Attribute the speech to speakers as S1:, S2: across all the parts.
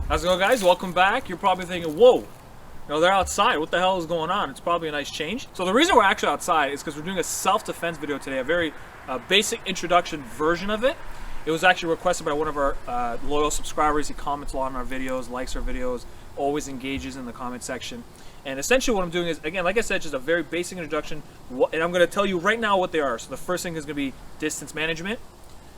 S1: How's it going, guys? Welcome back. You're probably thinking, whoa, they're outside. What the hell is going on? It's probably a nice change. So the reason we're actually outside is because we're doing a self-defense video today, a very basic introduction version of it. It was actually requested by one of our loyal subscribers. He comments a lot on our videos, likes our videos, always engages in the comment section. And essentially what I'm doing is, again, like I said, just a very basic introduction. And I'm going to tell you right now what they are. So the first thing is going to be distance management.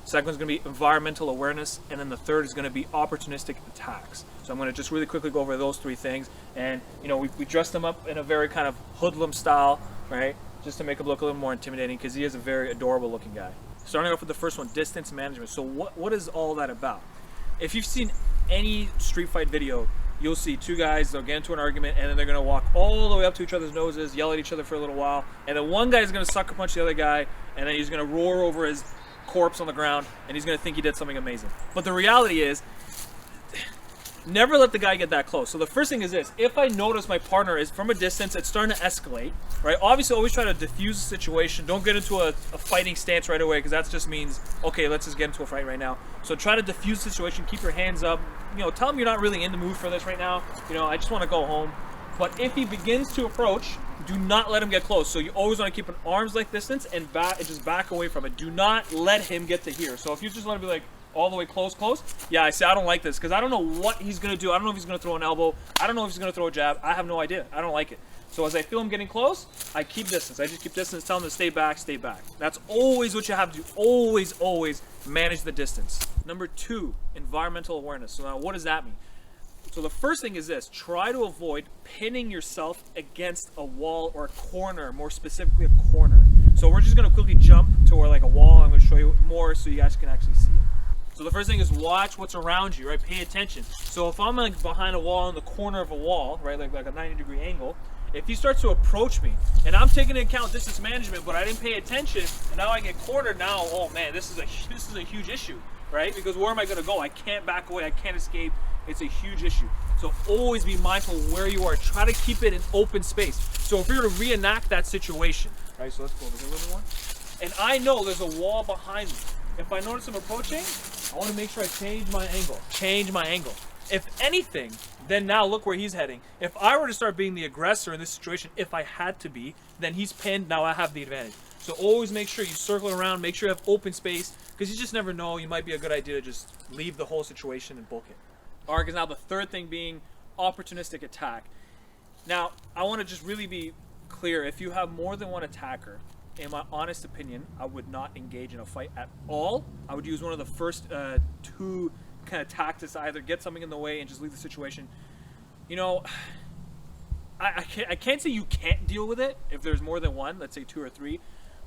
S1: Second one's going to be environmental awareness, and then the third is going to be opportunistic attacks. So I'm going to just really quickly go over those three things. And we dressed him up in a very kind of hoodlum style, right? Just to make him look a little more intimidating, because he is a very adorable looking guy. Starting off with the first one, distance management. So what is all that about? If you've seen any street fight video, you'll see two guys, they'll get into an argument, and then they're going to walk all the way up to each other's noses, yell at each other for a little while, and then one guy is going to sucker punch the other guy, and then he's going to roar over his corpse on the ground, and he's going to think he did something amazing. But the reality is, never let the guy get that close. So the first thing is this: if I notice my partner is from a distance, it's starting to escalate, right? Obviously, always try to diffuse the situation. Don't get into a fighting stance right away, because that just means, okay, let's just get into a fight right now. So try to diffuse the situation, keep your hands up. Tell him you're not really in the mood for this right now. I just want to go home. But if he begins to approach, do not let him get close. So you always want to keep an arm's length distance and just back away from it. Do not let him get to here. So if you just let him be like all the way close, yeah, I say I don't like this, because I don't know what he's going to do. I don't know if he's going to throw an elbow. I don't know if he's going to throw a jab. I have no idea. I don't like it. So as I feel him getting close, I keep distance. I just keep distance, tell him to stay back, stay back. That's always what you have to do. Always, always manage the distance. Number two, environmental awareness. So now what does that mean? So the first thing is this: try to avoid pinning yourself against a wall or a corner, more specifically a corner. So we're just going to quickly jump to like a wall. I'm going to show you more so you guys can actually see it. So the first thing is watch what's around you, right? Pay attention. So if I'm like behind a wall, in the corner of a wall, right, like a 90-degree angle, if he starts to approach me, and I'm taking into account distance management, but I didn't pay attention, and now I get cornered, now, oh man, this is a huge issue, right? Because where am I going to go? I can't back away. I can't escape. It's a huge issue. So always be mindful of where you are. Try to keep it in open space. So if we were to reenact that situation, right? So let's go over here a little more. And I know there's a wall behind me. If I notice him approaching, I want to make sure I change my angle. Change my angle. If anything, then now look where he's heading. If I were to start being the aggressor in this situation, if I had to be, then he's pinned. Now I have the advantage. So always make sure you circle around. Make sure you have open space, because you just never know. You might be a good idea to just leave the whole situation and book it. All right, because now the third thing being opportunistic attack. Now, I want to just really be clear. If you have more than one attacker, in my honest opinion, I would not engage in a fight at all. I would use one of the first two kind of tactics to either get something in the way and just leave the situation. I can't say you can't deal with it if there's more than one, let's say 2 or 3,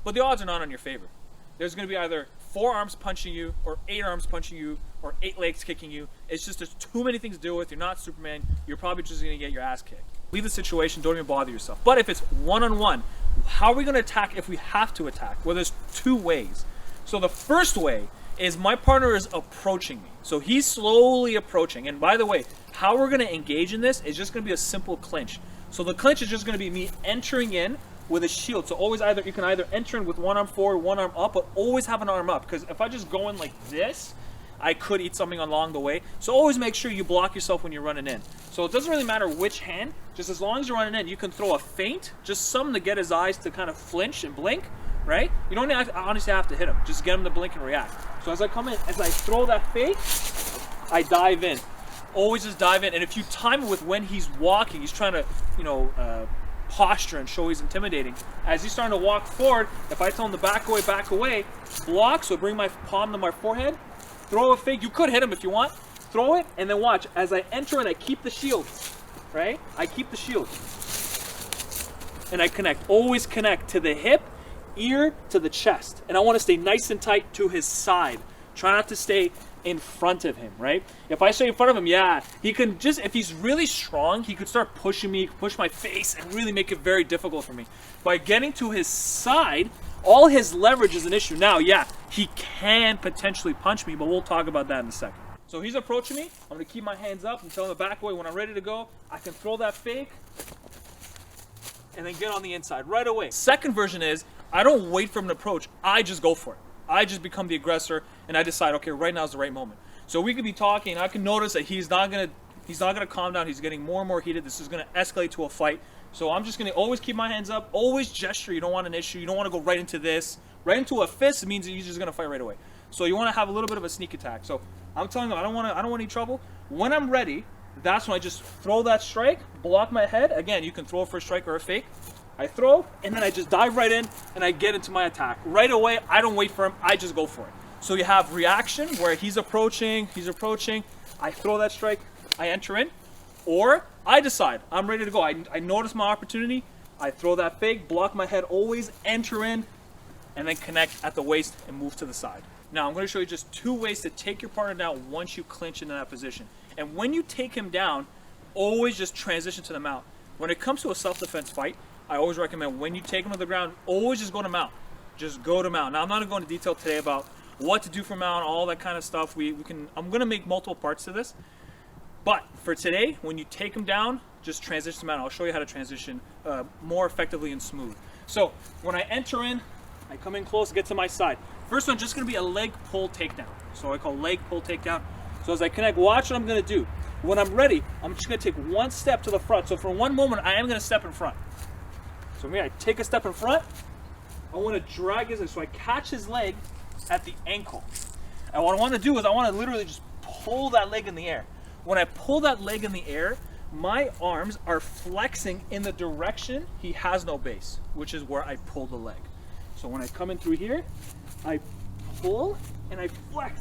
S1: but the odds are not on your favor. There's going to be either 4 arms punching you, or 8 arms punching you, or 8 legs kicking you. It's just there's too many things to deal with. You're not Superman. You're probably just going to get your ass kicked. Leave the situation. Don't even bother yourself. But if it's one-on-one, how are we going to attack if we have to attack? Well, there's 2 ways. So the first way is my partner is approaching me. So he's slowly approaching. And by the way, how we're going to engage in this is just going to be a simple clinch. So the clinch is just going to be me entering in with a shield. So always you can either enter in with one arm forward, one arm up, but always have an arm up, because if I just go in like this, I could eat something along the way. So always make sure you block yourself when you're running in. So it doesn't really matter which hand, just as long as you're running in, you can throw a feint, just something to get his eyes to kind of flinch and blink, right? You don't honestly have to hit him, just get him to blink and react. So as I come in, as I throw that feint, I dive in. Always just dive in. And if you time it with when he's walking, he's trying to, posture and show he's intimidating. As he's starting to walk forward, if I tell him to back away, block, so bring my palm to my forehead, throw a fake. You could hit him if you want. Throw it, and then watch. As I enter in, I keep the shield, right? I keep the shield. And I connect. Always connect to the hip, ear, to the chest. And I want to stay nice and tight to his side. Try not to stay in front of him, right? If I stay in front of him, yeah, he can just, if he's really strong, he could start pushing me, push my face, and really make it very difficult for me. By getting to his side, all his leverage is an issue. Now, yeah, he can potentially punch me, but we'll talk about that in a second. So he's approaching me. I'm going to keep my hands up and tell him to back away. When I'm ready to go, I can throw that fake and then get on the inside right away. Second version is, I don't wait for him to approach. I just go for it. I just become the aggressor, and I decide, okay, right now is the right moment. So we could be talking, I can notice that he's not going to He's not going to calm down. He's getting more and more heated. This is going to escalate to a fight. So I'm just going to always keep my hands up, always gesture. You don't want an issue. You don't want to go right into this. Right into a fist, it means you're just going to fight right away. So you want to have a little bit of a sneak attack. So I'm telling him I don't want any trouble. When I'm ready, that's when I just throw that strike, block my head. Again, you can throw for a strike or a fake. I throw, and then I just dive right in, and I get into my attack. Right away, I don't wait for him. I just go for it. So you have reaction where he's approaching. I throw that strike. I enter in. Or I decide I'm ready to go. I notice my opportunity. I throw that fake, block my head, always enter in, and then connect at the waist and move to the side. Now I'm going to show you just 2 ways to take your partner down once you clinch into that position. And when you take him down, always just transition to the mount. When it comes to a self-defense fight, I always recommend when you take him to the ground, always just go to mount. Just go to mount. Now I'm not going to go into detail today about what to do for mount, all that kind of stuff. I'm going to make multiple parts to this. But for today, when you take him down, just transition to mount. I'll show you how to transition more effectively and smooth. So when I enter in, I come in close, get to my side. First one, just going to be a leg pull takedown. So I call leg pull takedown. So as I connect, watch what I'm going to do. When I'm ready, I'm just going to take 1 step to the front. So for one moment, I am going to step in front. So I take a step in front. I want to drag his leg. So I catch his leg at the ankle. And what I want to do is I want to literally just pull that leg in the air. When I pull that leg in the air, my arms are flexing in the direction he has no base, which is where I pull the leg. So when I come in through here, I pull and I flex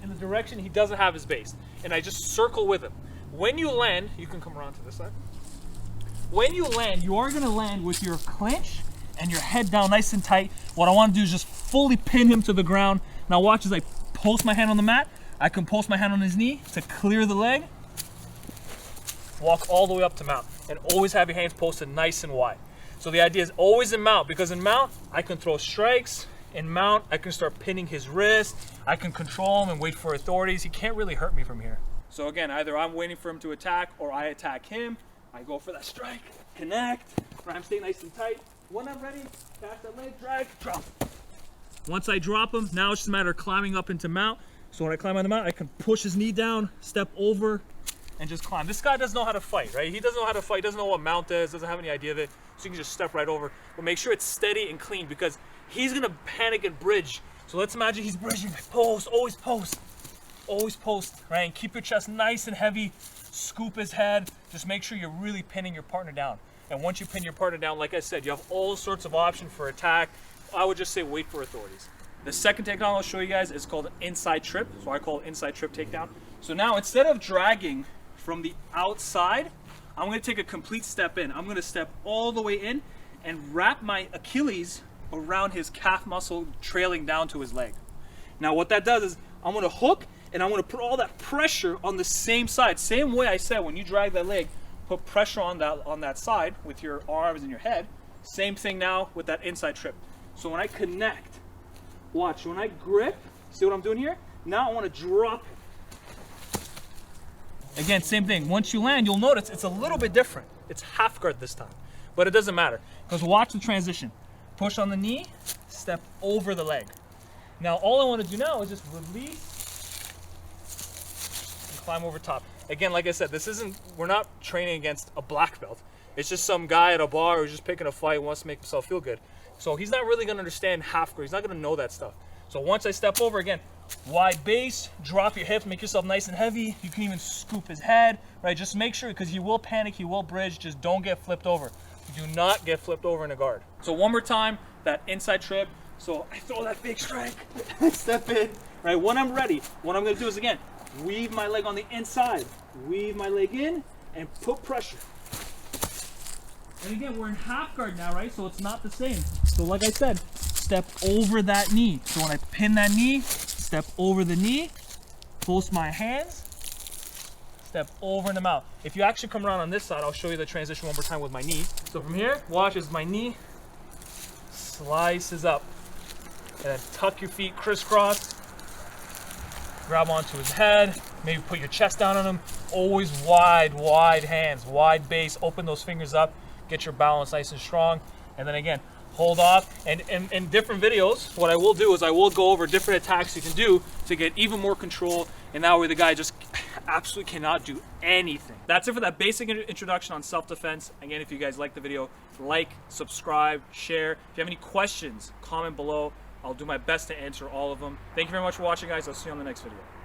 S1: in the direction he doesn't have his base. And I just circle with him. When you land, you can come around to this side. When you land, you are going to land with your clinch and your head down nice and tight. What I want to do is just fully pin him to the ground. Now watch as I post my hand on the mat. I can post my hand on his knee to clear the leg. Walk all the way up to mount. And always have your hands posted nice and wide. So the idea is always in mount, because in mount, I can throw strikes. In mount, I can start pinning his wrist. I can control him and wait for authorities. He can't really hurt me from here. So again, either I'm waiting for him to attack or I attack him. I go for that strike, connect, I'm staying nice and tight. When I'm ready, catch that leg, drag, drop. Once I drop him, now it's just a matter of climbing up into mount. So when I climb on the mount, I can push his knee down, step over, and just climb. This guy doesn't know how to fight, right? He doesn't know how to fight, doesn't know what mount is, doesn't have any idea of it. So you can just step right over. But make sure it's steady and clean, because he's gonna panic and bridge. So let's imagine he's bridging. Post, always post. Always post, right? And keep your chest nice and heavy. Scoop his head. Just make sure you're really pinning your partner down. And once you pin your partner down, like I said, you have all sorts of options for attack. I would just say wait for authorities. The second takedown I'll show you guys is called an inside trip. So I call it inside trip takedown. So now instead of dragging from the outside, I'm going to take a complete step in. I'm going to step all the way in and wrap my Achilles around his calf muscle, trailing down to his leg. Now what that does is I'm going to hook, and I'm going to put all that pressure on the same side. Same way I said, when you drag that leg, put pressure on that side with your arms and your head. Same thing now with that inside trip. So when I connect, watch, when I grip, see what I'm doing here? Now I want to drop it. Again, same thing. Once you land, you'll notice it's a little bit different. It's half guard this time, but it doesn't matter, because watch the transition. Push on the knee, step over the leg. Now all I want to do now is just release and climb over top. Again, like I said, we're not training against a black belt. It's just some guy at a bar who's just picking a fight, wants to make himself feel good. So he's not really going to understand half guard. He's not going to know that stuff. So once I step over, again, wide base, drop your hips, make yourself nice and heavy. You can even scoop his head, right? Just make sure, because he will panic, he will bridge. Just don't get flipped over. Do not get flipped over in a guard. So one more time, that inside trip. So I throw that big strike, step in, right? When I'm ready, what I'm going to do is, again, weave my leg on the inside, weave my leg in, and put pressure. And again, we're in half guard now, right? So it's not the same. So like I said, step over that knee. So when I pin that knee, step over the knee, post my hands, step over in the mouth. If you actually come around on this side, I'll show you the transition one more time with my knee. So from here, watch as my knee slices up. And then tuck your feet crisscross, grab onto his head, maybe put your chest down on him. Always wide hands, wide base, open those fingers up, get your balance nice and strong. And then again, hold off. And in different videos, what I will do is I will go over different attacks you can do to get even more control. And that way the guy just absolutely cannot do anything. That's it for that basic introduction on self-defense. Again, if you guys like the video, like, subscribe, share. If you have any questions, comment below. I'll do my best to answer all of them. Thank you very much for watching, guys. I'll see you on the next video.